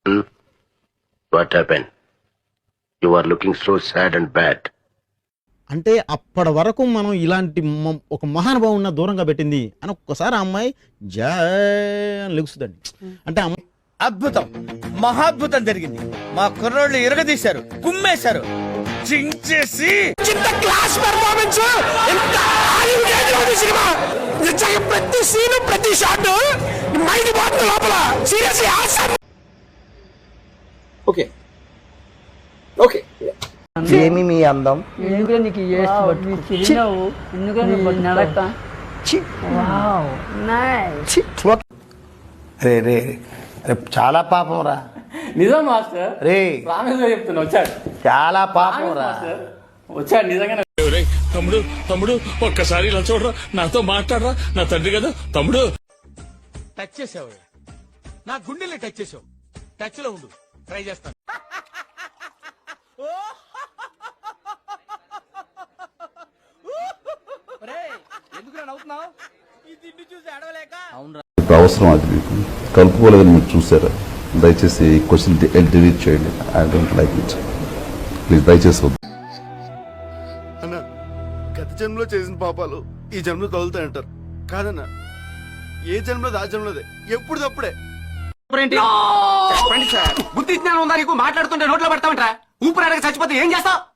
What happen? You are looking so sad and bad. అంటే అప్పటి వరకు మనం ఇలాంటి ఒక మహానుభావున్న దూరంగా పెట్టింది అని ఒక్కసారి ఆ అమ్మాయి జా అని లెగుస్తుందండి. అంటే అద్భుతం, మహాద్భుతం జరిగింది. మా కుర్రోళ్ళు ఇరగదీశారు, కుమ్మేశారు, చించేసి క్లాస్ పెర్ఫార్మెన్స్. సినిమా నిజంగా ప్రతి సీన్ ప్రతి షాట్ మైండ్ పోతుంది లోపల. Seriously awesome. ఓకే ఓకే ఏమి మీ అందం ఎందుకు నీకు నడక రే రే రే చాలా పాపం రా. నిజం మాస్టర్, రే ప్రామిస్ చెప్తున్నా. వచ్చాడు, చాలా పాపం రా. వచ్చాడు నిజంగా. తమ్ముడు తమ్ముడు ఒక్కసారి ఇలా చూడరా, నాతో మాట్లాడరా, నా తండ్రి కదా తమ్ముడు. టచ్ చేసావు, నా గుండెల్ని టచ్ చేసావు. టచ్ లో ఉండు, ట్రై చేస్తాను. ఎందుకు నవ్వుతున్నావు? ఈ తిండి చూసి అడవలేక. ఇప్పుడు అవసరం అది మీకు కలుపుకోలేదని మీరు చూసారా? దయచేసి క్వశ్చన్ డిలీట్ చేయండి. I don't like it. Please దయచేసి వద్దు. అన్న, గత జన్మలో చేసిన పాపాలు ఈ జన్మలో తగులుతాయంటారు కాదన్నా. ఏ జన్మలో ఆ జన్మలోదే, ఎప్పుడు తప్పుడే. బుద్ధి జ్ఞానం ఉందా నీకు? మాట్లాడుతుంటే నోట్లో పడతామంటరా? ఊపిరి అడగ చచ్చిపోతే ఏం చేస్తావు?